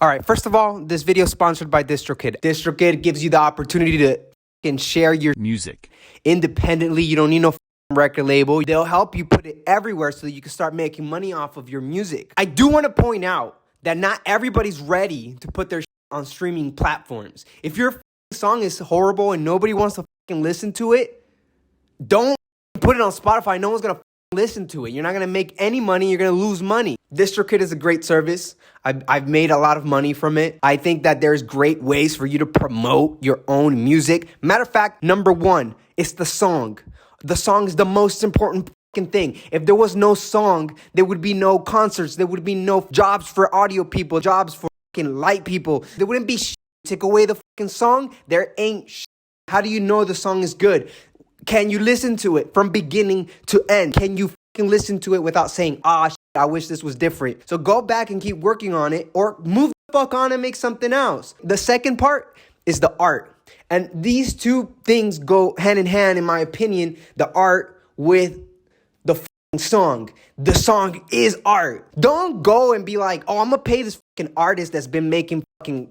All right, first of all, this video is sponsored by DistroKid. DistroKid gives you the opportunity to share your music independently. You don't need no record label. They'll help you put it everywhere so that you can start making money off of your music. I do want to point out that not everybody's ready to put their on streaming platforms. If your song is horrible and nobody wants to listen to it, don't put it on Spotify. No one's going to listen to it. You're not going to make any money. You're going to lose money. DistroKid is a great service. I've made a lot of money from it. I think that there's great ways for you to promote your own music. Matter of fact, number one, it's the song. The song is the most important thing. If there was no song, there would be no concerts. There would be no jobs for audio people, jobs for light people. There wouldn't be shit. Take away the song, there ain't shit. How do you know the song is good? Can you listen to it from beginning to end? Can you listen to it without saying, shit, I wish this was different? So go back and keep working on it, or move the fuck on and make something else. The second part is the art. And these two things go hand in hand, in my opinion, the art with the song. The song is art. Don't go and be like, I'm gonna pay this artist that's been making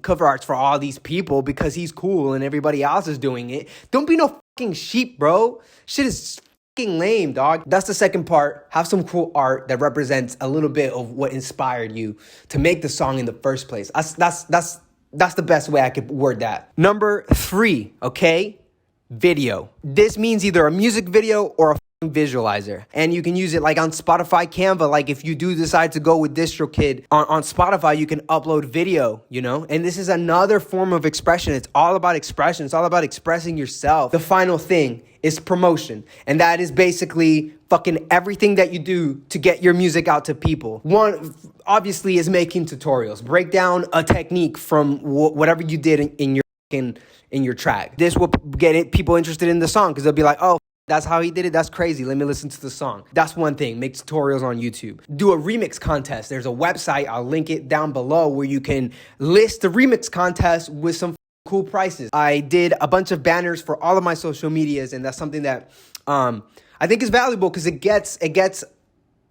cover arts for all these people because he's cool and everybody else is doing it. Don't be no sheep, bro. Shit is lame, dog. That's the second part. Have some cool art that represents a little bit of what inspired you to make the song in the first place. That's the best way I could word that. Number 3, okay? Video. This means either a music video or a visualizer, and you can use it like on Spotify, Canva. Like if you do decide to go with DistroKid on Spotify, you can upload video, and this is another form of expression. It's all about expression. It's all about expressing yourself. The final thing is promotion, and that is basically everything that you do to get your music out to people. One obviously is making tutorials. Break down a technique from whatever you did in your track. This will get people interested in the song because they'll be like, that's how he did it. That's crazy. Let me listen to the song. That's one thing. Make tutorials on YouTube. Do a remix contest. There's a website. I'll link it down below where you can list the remix contest with some cool prices. I did a bunch of banners for all of my social medias, and that's something that I think is valuable because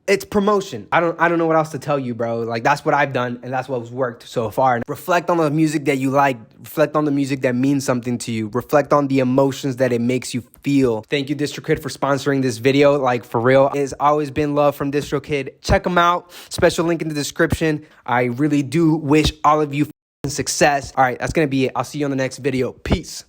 it's promotion. I don't know what else to tell you, bro. Like, that's what I've done, and that's what's worked so far. And reflect on the music that you like. Reflect on the music that means something to you. Reflect on the emotions that it makes you feel. Thank you, DistroKid, for sponsoring this video. Like, for real. It's always been love from DistroKid. Check them out. Special link in the description. I really do wish all of you success. All right, that's going to be it. I'll see you on the next video. Peace.